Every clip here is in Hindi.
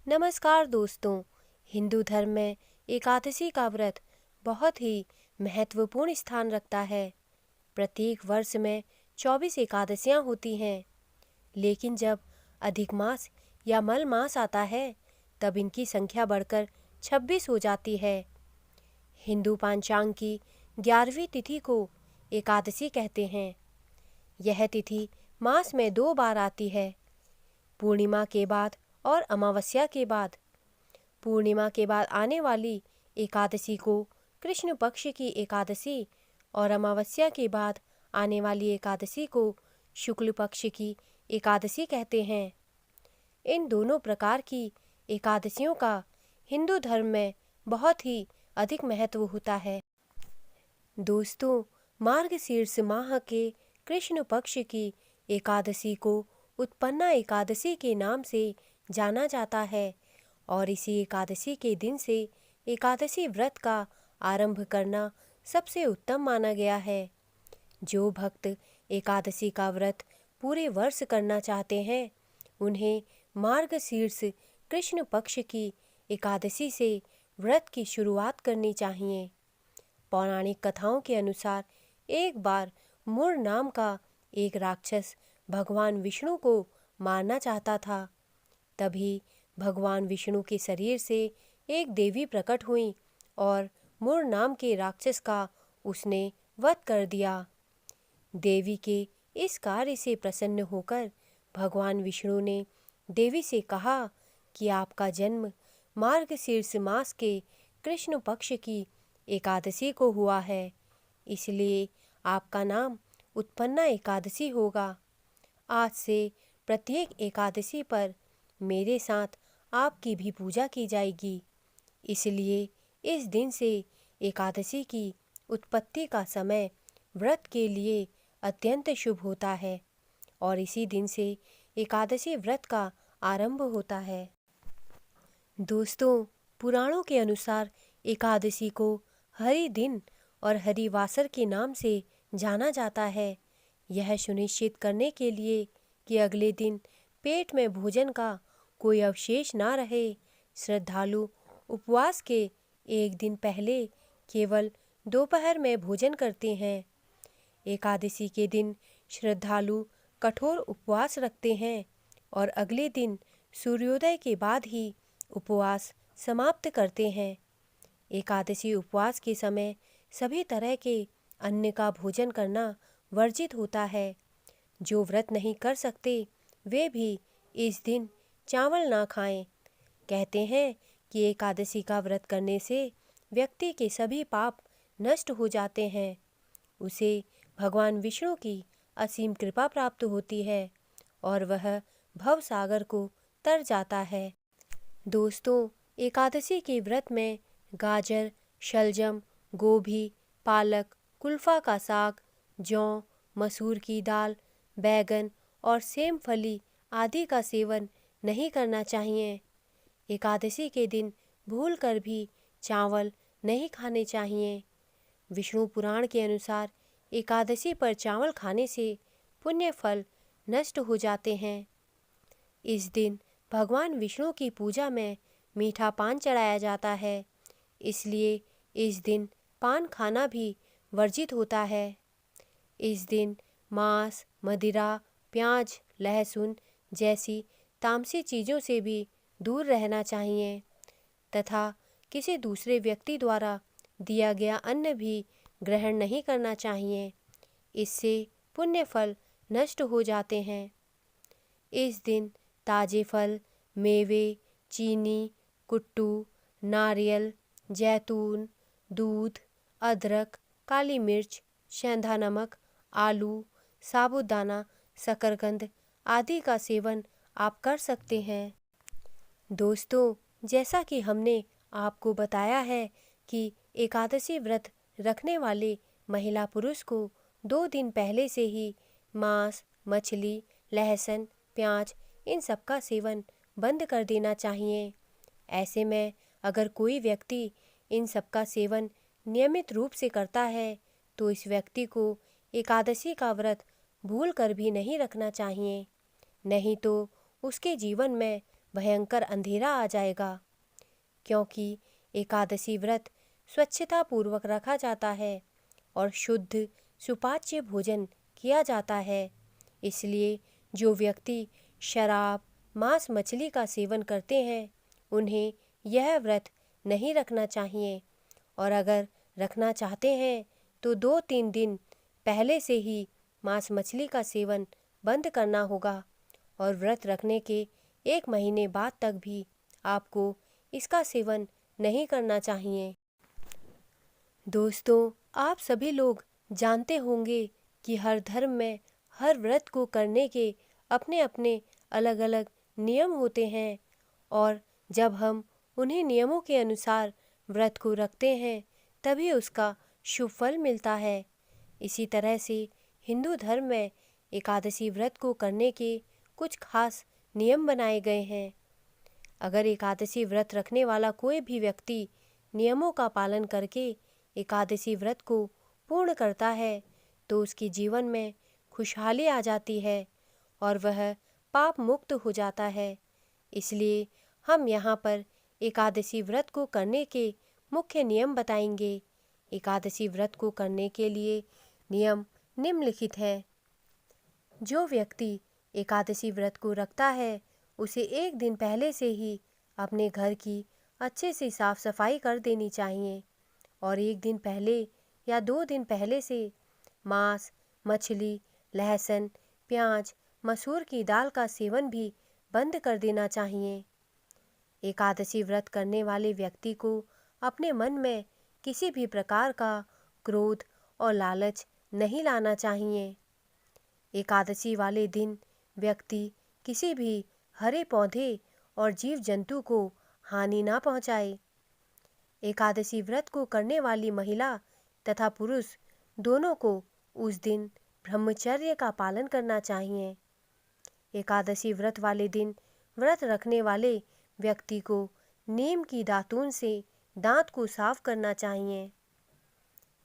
नमस्कार दोस्तों। हिंदू धर्म में एकादशी का व्रत बहुत ही महत्वपूर्ण स्थान रखता है। प्रत्येक वर्ष में 24 एकादशियां होती हैं, लेकिन जब अधिक मास या मल मास आता है तब इनकी संख्या बढ़कर 26 हो जाती है। हिंदू पंचांग की 11वीं तिथि को एकादशी कहते हैं। यह तिथि मास में 2 बार आती है, पूर्णिमा के बाद और अमावस्या के बाद। पूर्णिमा के बाद आने वाली एकादशी को कृष्ण पक्ष की एकादशी और अमावस्या के बाद आने वाली एकादशी को शुक्ल पक्ष की एकादशी कहते हैं। इन दोनों प्रकार की एकादशियों का हिंदू धर्म में बहुत ही अधिक महत्व होता है। दोस्तों, मार्गशीर्ष माह के कृष्ण पक्ष की एकादशी को उत्पन्ना एकादशी के नाम से जाना जाता है और इसी एकादशी के दिन से एकादशी व्रत का आरंभ करना सबसे उत्तम माना गया है। जो भक्त एकादशी का व्रत पूरे वर्ष करना चाहते हैं, उन्हें मार्गशीर्ष कृष्ण पक्ष की एकादशी से व्रत की शुरुआत करनी चाहिए। पौराणिक कथाओं के अनुसार एक बार मुर नाम का एक राक्षस भगवान विष्णु को मारना चाहता था। तभी भगवान विष्णु के शरीर से एक देवी प्रकट हुई और मुर नाम के राक्षस का उसने वध कर दिया। देवी के इस कार्य से प्रसन्न होकर भगवान विष्णु ने देवी से कहा कि आपका जन्म मार्गशीर्ष मास के कृष्ण पक्ष की एकादशी को हुआ है, इसलिए आपका नाम उत्पन्ना एकादशी होगा। आज से प्रत्येक एकादशी पर मेरे साथ आपकी भी पूजा की जाएगी। इसलिए इस दिन से एकादशी की उत्पत्ति का समय व्रत के लिए अत्यंत शुभ होता है और इसी दिन से एकादशी व्रत का आरंभ होता है। दोस्तों, पुराणों के अनुसार एकादशी को हरि दिन और हरिवासर के नाम से जाना जाता है। यह सुनिश्चित करने के लिए कि अगले दिन पेट में भोजन का कोई अवशेष ना रहे, श्रद्धालु उपवास के एक दिन पहले केवल दोपहर में भोजन करते हैं। एकादशी के दिन श्रद्धालु कठोर उपवास रखते हैं और अगले दिन सूर्योदय के बाद ही उपवास समाप्त करते हैं। एकादशी उपवास के समय सभी तरह के अन्न का भोजन करना वर्जित होता है। जो व्रत नहीं कर सकते वे भी इस दिन चावल ना खाएं। कहते हैं कि एकादशी का व्रत करने से व्यक्ति के सभी पाप नष्ट हो जाते हैं। उसे भगवान विष्णु की असीम कृपा प्राप्त होती है और वह भव सागर को तर जाता है। दोस्तों, एकादशी के व्रत में गाजर, शलजम, गोभी, पालक, कुल्फा का साग, जौ, मसूर की दाल, बैगन और सेम फली आदि का सेवन नहीं करना चाहिए। एकादशी के दिन भूलकर भी चावल नहीं खाने चाहिए। विष्णु पुराण के अनुसार एकादशी पर चावल खाने से पुण्य फल नष्ट हो जाते हैं। इस दिन भगवान विष्णु की पूजा में मीठा पान चढ़ाया जाता है, इसलिए इस दिन पान खाना भी वर्जित होता है। इस दिन मांस, मदिरा, प्याज, लहसुन जैसी तामसी चीज़ों से भी दूर रहना चाहिए तथा किसी दूसरे व्यक्ति द्वारा दिया गया अन्न भी ग्रहण नहीं करना चाहिए। इससे पुण्य फल नष्ट हो जाते हैं। इस दिन ताजे फल, मेवे, चीनी, कुट्टू, नारियल, जैतून, दूध, अदरक, काली मिर्च, सेंधा नमक, आलू, साबूदाना, शकरकंद आदि का सेवन आप कर सकते हैं। दोस्तों, जैसा कि हमने आपको बताया है कि एकादशी व्रत रखने वाले महिला पुरुष को 2 दिन पहले से ही मांस, मछली, लहसुन, प्याज इन सब का सेवन बंद कर देना चाहिए। ऐसे में अगर कोई व्यक्ति इन सब का सेवन नियमित रूप से करता है तो इस व्यक्ति को एकादशी का व्रत भूल कर भी नहीं रखना चाहिए, नहीं तो उसके जीवन में भयंकर अंधेरा आ जाएगा, क्योंकि एकादशी व्रत स्वच्छता पूर्वक रखा जाता है और शुद्ध सुपाच्य भोजन किया जाता है। इसलिए जो व्यक्ति शराब, मांस, मछली का सेवन करते हैं उन्हें यह व्रत नहीं रखना चाहिए, और अगर रखना चाहते हैं तो 2-3 दिन पहले से ही मांस मछली का सेवन बंद करना होगा, और व्रत रखने के 1 महीने बाद तक भी आपको इसका सेवन नहीं करना चाहिए। दोस्तों, आप सभी लोग जानते होंगे कि हर धर्म में हर व्रत को करने के अपने अपने अलग अलग नियम होते हैं, और जब हम उन्हीं नियमों के अनुसार व्रत को रखते हैं तभी उसका शुभ फल मिलता है। इसी तरह से हिंदू धर्म में एकादशी व्रत को करने के कुछ खास नियम बनाए गए हैं। अगर एकादशी व्रत रखने वाला कोई भी व्यक्ति नियमों का पालन करके एकादशी व्रत को पूर्ण करता है तो उसके जीवन में खुशहाली आ जाती है और वह पाप मुक्त हो जाता है। इसलिए हम यहाँ पर एकादशी व्रत को करने के मुख्य नियम बताएंगे। एकादशी व्रत को करने के लिए नियम निम्नलिखित है। जो व्यक्ति एकादशी व्रत को रखता है उसे 1 दिन पहले से ही अपने घर की अच्छे से साफ सफाई कर देनी चाहिए, और 1 दिन पहले या 2 दिन पहले से मांस, मछली, लहसुन, प्याज, मसूर की दाल का सेवन भी बंद कर देना चाहिए। एकादशी व्रत करने वाले व्यक्ति को अपने मन में किसी भी प्रकार का क्रोध और लालच नहीं लाना चाहिए। एकादशी वाले दिन व्यक्ति किसी भी हरे पौधे और जीव जंतु को हानि ना पहुंचाए। एकादशी व्रत को करने वाली महिला तथा पुरुष दोनों को उस दिन ब्रह्मचर्य का पालन करना चाहिए। एकादशी व्रत वाले दिन व्रत रखने वाले व्यक्ति को नीम की दातून से दांत को साफ करना चाहिए।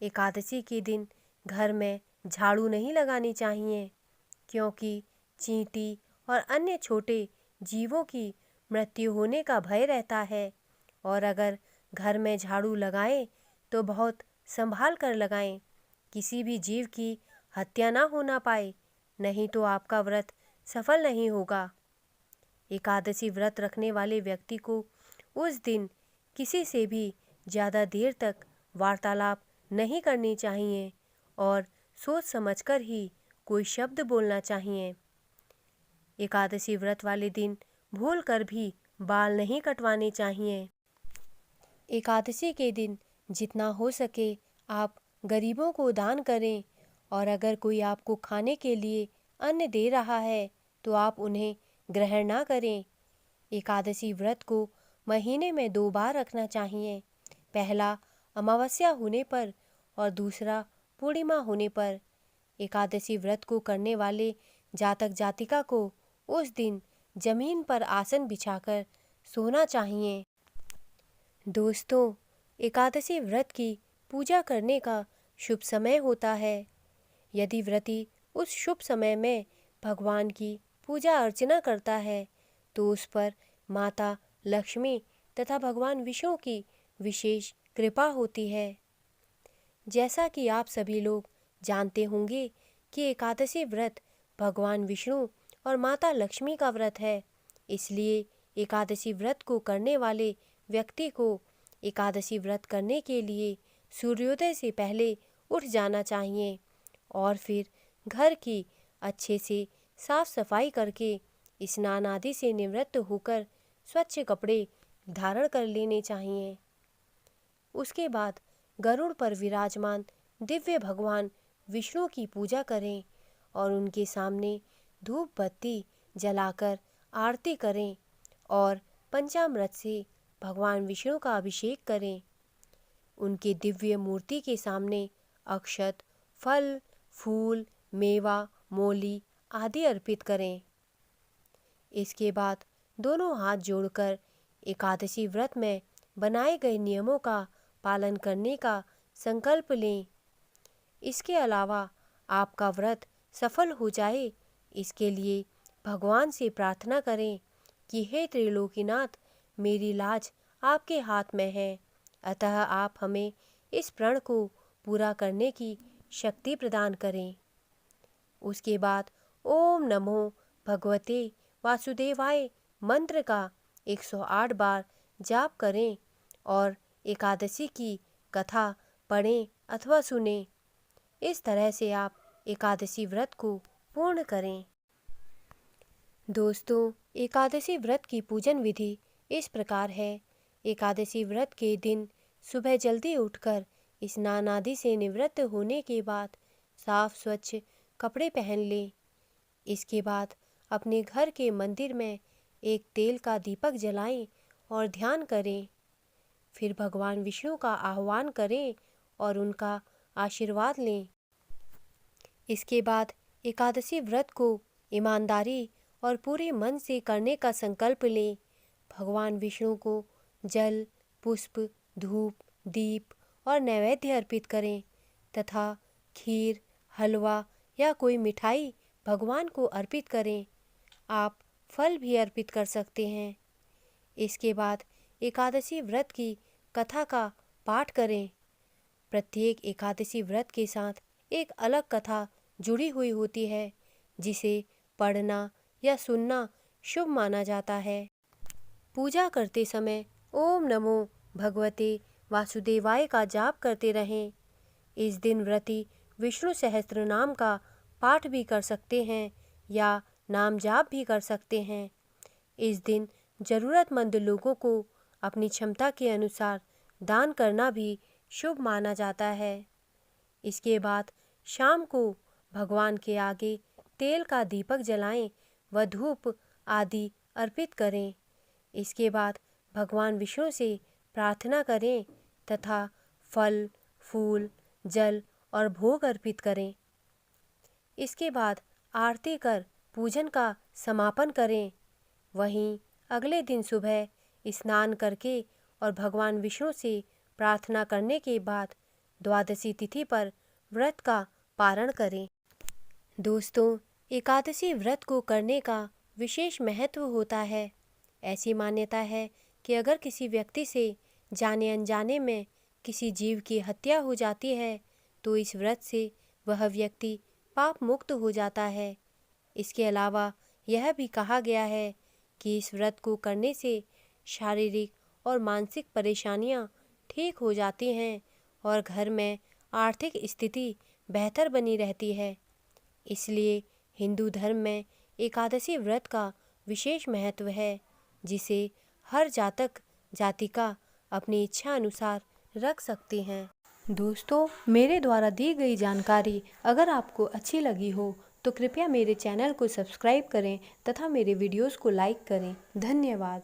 एकादशी के दिन घर में झाड़ू नहीं लगानी चाहिए, क्योंकि चींटी और अन्य छोटे जीवों की मृत्यु होने का भय रहता है, और अगर घर में झाड़ू लगाएं तो बहुत संभाल कर लगाएं, किसी भी जीव की हत्या ना होना पाए, नहीं तो आपका व्रत सफल नहीं होगा। एकादशी व्रत रखने वाले व्यक्ति को उस दिन किसी से भी ज़्यादा देर तक वार्तालाप नहीं करनी चाहिए और सोच समझकर ही कोई शब्द बोलना चाहिए। एकादशी व्रत वाले दिन भूल कर भी बाल नहीं कटवाने चाहिए। एकादशी के दिन जितना हो सके आप गरीबों को दान करें, और अगर कोई आपको खाने के लिए अन्न दे रहा है तो आप उन्हें ग्रहण ना करें। एकादशी व्रत को महीने में 2 बार रखना चाहिए, पहला अमावस्या होने पर और दूसरा पूर्णिमा होने पर। एकादशी व्रत को करने वाले जातक जातिका को उस दिन जमीन पर आसन बिछाकर सोना चाहिए। दोस्तों, एकादशी व्रत की पूजा करने का शुभ समय होता है। यदि व्रती उस शुभ समय में भगवान की पूजा अर्चना करता है तो उस पर माता लक्ष्मी तथा भगवान विष्णु की विशेष कृपा होती है। जैसा कि आप सभी लोग जानते होंगे कि एकादशी व्रत भगवान विष्णु और माता लक्ष्मी का व्रत है, इसलिए एकादशी व्रत को करने वाले व्यक्ति को एकादशी व्रत करने के लिए सूर्योदय से पहले उठ जाना चाहिए और फिर घर की अच्छे से साफ सफाई करके स्नान आदि से निवृत्त होकर स्वच्छ कपड़े धारण कर लेने चाहिए। उसके बाद गरुड़ पर विराजमान दिव्य भगवान विष्णु की पूजा करें और उनके सामने धूप बत्ती जलाकर आरती करें और पंचामृत से भगवान विष्णु का अभिषेक करें। उनके दिव्य मूर्ति के सामने अक्षत, फल, फूल, मेवा, मोली आदि अर्पित करें। इसके बाद दोनों हाथ जोड़कर एकादशी व्रत में बनाए गए नियमों का पालन करने का संकल्प लें। इसके अलावा आपका व्रत सफल हो जाए इसके लिए भगवान से प्रार्थना करें कि हे त्रिलोकीनाथ, मेरी लाज आपके हाथ में है, अतः आप हमें इस प्रण को पूरा करने की शक्ति प्रदान करें। उसके बाद ओम नमो भगवते वासुदेवाय मंत्र का 108 बार जाप करें और एकादशी की कथा पढ़ें अथवा सुनें। इस तरह से आप एकादशी व्रत को पूर्ण करें। दोस्तों, एकादशी व्रत की पूजन विधि इस प्रकार है। एकादशी व्रत के दिन सुबह जल्दी उठकर स्नान आदि से निवृत्त होने के बाद साफ स्वच्छ कपड़े पहन लें। इसके बाद अपने घर के मंदिर में एक तेल का दीपक जलाएं और ध्यान करें। फिर भगवान विष्णु का आह्वान करें और उनका आशीर्वाद लें। इसके बाद एकादशी व्रत को ईमानदारी और पूरे मन से करने का संकल्प लें। भगवान विष्णु को जल, पुष्प, धूप, दीप और नैवेद्य अर्पित करें तथा खीर, हलवा या कोई मिठाई भगवान को अर्पित करें। आप फल भी अर्पित कर सकते हैं। इसके बाद एकादशी व्रत की कथा का पाठ करें। प्रत्येक एकादशी व्रत के साथ एक अलग कथा जुड़ी हुई होती है, जिसे पढ़ना या सुनना शुभ माना जाता है। पूजा करते समय ओम नमो भगवते वासुदेवाय का जाप करते रहें। इस दिन व्रती विष्णु सहस्त्र नाम का पाठ भी कर सकते हैं या नाम जाप भी कर सकते हैं। इस दिन जरूरतमंद लोगों को अपनी क्षमता के अनुसार दान करना भी शुभ माना जाता है। इसके बाद शाम को भगवान के आगे तेल का दीपक जलाएं व धूप आदि अर्पित करें। इसके बाद भगवान विष्णु से प्रार्थना करें तथा फल, फूल, जल और भोग अर्पित करें। इसके बाद आरती कर पूजन का समापन करें। वहीं अगले दिन सुबह स्नान करके और भगवान विष्णु से प्रार्थना करने के बाद द्वादशी तिथि पर व्रत का पारण करें। दोस्तों, एकादशी व्रत को करने का विशेष महत्व होता है। ऐसी मान्यता है कि अगर किसी व्यक्ति से जाने अनजाने में किसी जीव की हत्या हो जाती है तो इस व्रत से वह व्यक्ति पाप मुक्त हो जाता है। इसके अलावा यह भी कहा गया है कि इस व्रत को करने से शारीरिक और मानसिक परेशानियां ठीक हो जाती हैं और घर में आर्थिक स्थिति बेहतर बनी रहती है। इसलिए हिंदू धर्म में एकादशी व्रत का विशेष महत्व है, जिसे हर जातक जातिका अपनी इच्छा अनुसार रख सकते हैं। दोस्तों, मेरे द्वारा दी गई जानकारी अगर आपको अच्छी लगी हो तो कृपया मेरे चैनल को सब्सक्राइब करें तथा मेरे वीडियोस को लाइक करें। धन्यवाद।